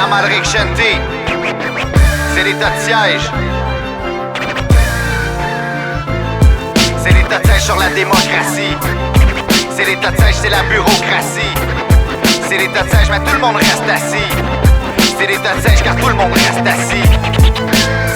Amalric Shanti. C'est l'état de siège. C'est l'état de siège sur la démocratie. C'est l'état de siège, c'est la bureaucratie. C'est l'état de siège, mais tout le monde reste assis. C'est l'état de siège car tout le monde reste assis.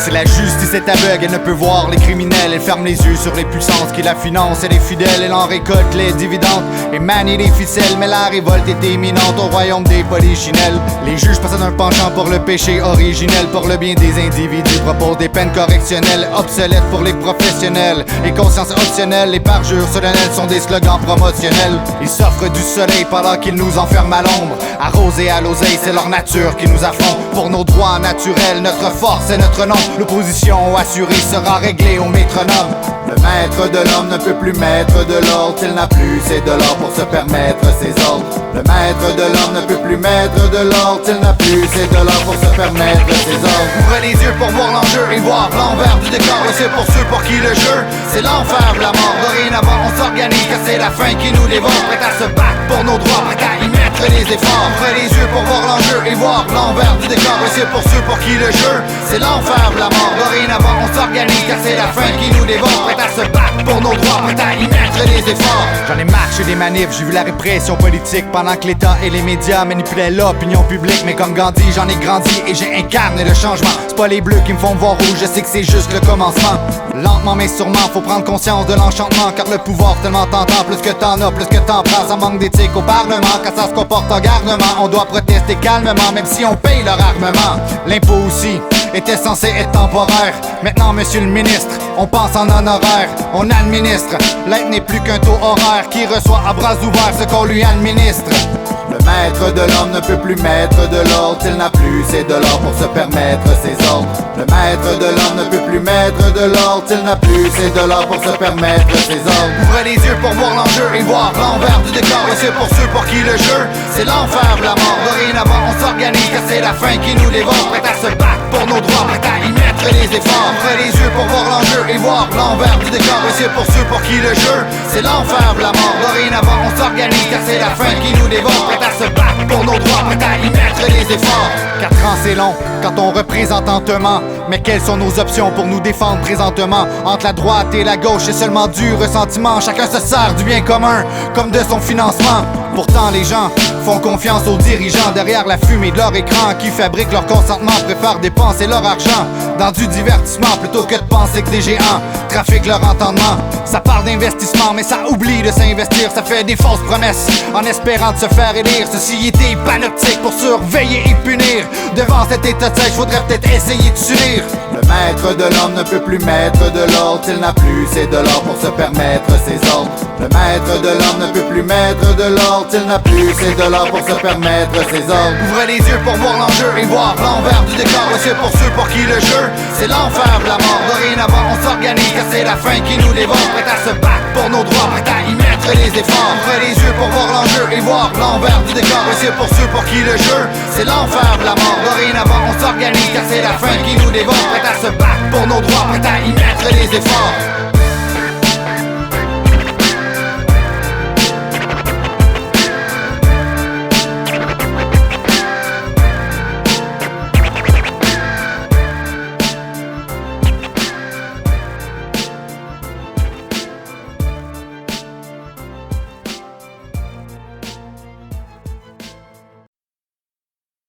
Si la justice est aveugle, elle ne peut voir les criminels. Elle ferme les yeux sur les puissances qui la financent. Elle est fidèle, elle en récolte les dividendes et manie les ficelles. Mais la révolte est imminente au royaume des polichinelles. Les juges possèdent un penchant pour le péché originel. Pour le bien des individus, proposent des peines correctionnelles obsolètes pour les professionnels. Les consciences optionnelles, les parjures solennelles sont des slogans promotionnels. Ils s'offrent du soleil pendant qu'ils nous enferment à l'ombre. Arrosés à l'oseille, c'est leur nature qui nous affronte. Pour nos droits naturels, notre force et notre nom. L'opposition assurée sera réglée au métronome. Le maître de l'homme ne peut plus mettre de l'ordre. Il n'a plus ses dollars pour se permettre ses ordres. Le maître de l'homme ne peut plus mettre de l'ordre. Il n'a plus ses dollars pour se permettre ses ordres. Ouvrez les yeux pour voir l'enjeu et voir l'envers du décor. Et c'est pour ceux pour qui le jeu, c'est l'enfer, la mort. Dorénavant on s'organise car c'est la faim qui nous dévore. Prêt à se battre pour nos droits, prêt à y mettre les efforts. Ouvrez les yeux pour voir l'enjeu et voir l'envers du décor. Et c'est pour ceux pour qui le jeu, c'est l'enfer, la mort. Dorénavant on s'organise car c'est la faim qui nous dévore. Prêt à se battre pour nos droits, prêt à y mettre les efforts. J'en ai marché des manifs, j'ai vu la répression politique pendant que l'État et les médias manipulaient l'opinion publique. Mais comme Gandhi, j'en ai grandi et j'ai incarné le changement. C'est pas les bleus qui me font voir rouge, je sais que c'est juste le commencement. Lentement mais sûrement, faut prendre conscience de l'enchantement. Car le pouvoir tellement tentant, plus que t'en as, plus que t'en prends. Ça manque d'éthique au parlement, quand ça se comporte en garnement. On doit protester calmement, même si on paye leur armement. L'impôt aussi était censé être temporaire. Maintenant, monsieur le ministre, on pense en honoraire. On administre, l'aide n'est plus qu'un taux horaire qui reçoit à bras ouverts ce qu'on lui administre. Le maître de l'homme ne peut plus mettre de l'ordre. Il n'a plus ses dollars pour se permettre ses ordres. Le maître de l'homme ne peut plus mettre de l'ordre. Il n'a plus ses dollars pour se permettre ses ordres. Ouvrez les yeux pour voir l'enjeu et voir l'envers du décor. Et c'est pour ceux pour qui le jeu, c'est l'enfer, la mort. Dorénavant on s'organise car c'est la faim qui nous dévore. Prêt à se battre pour nos droits, prêt à y mettre les efforts. Ouvrez les yeux pour voir l'enjeu et voir l'envers du décor. Et c'est pour ceux pour qui le jeu, c'est l'enfer, la mort. Dorénavant on s'organise car c'est la faim qui nous dévore. Prêt à se battre pour nos droits, prêt à y mettre les efforts. 4 ans c'est long, quand on représente lentement. Mais quelles sont nos options pour nous défendre présentement? Entre la droite et la gauche, c'est seulement du ressentiment. Chacun se sert du bien commun, comme de son financement. Pourtant les gens font confiance aux dirigeants. Derrière la fumée de leur écran, qui fabriquent leur consentement, préfèrent dépenser leur argent dans du divertissement plutôt que de penser que des géants trafiquent leur entendement. Ça parle d'investissement mais ça oublie de s'investir. Ça fait des fausses promesses en espérant de se faire élire. Ceci était panoptique pour surveiller et punir. Devant cet état de siège, faudrait peut-être essayer de s'unir. Le maître de l'homme ne peut plus mettre de l'ordre. Il n'a plus ses dollars pour se permettre ses ordres. Le maître de l'homme ne peut plus mettre de l'ordre. Il n'a plus ses dollars pour se permettre ses ordres. Ouvrez les yeux pour voir l'enjeu et voir l'envers du décor. Et c'est pour ceux pour qui le jeu, c'est l'enfer, la mort. Dorénavant on s'organise car c'est la faim qui nous dévore. Prêt à se battre pour nos droits, prêt à y mettre les efforts. Ouvrez les yeux pour voir l'enjeu et voir l'envers du décor. Et c'est pour ceux pour qui le jeu, c'est l'enfer, la mort. Dorénavant on s'organise car c'est la faim qui nous dévore. Prêt à se battre pour nos droits, prêt à y mettre les efforts.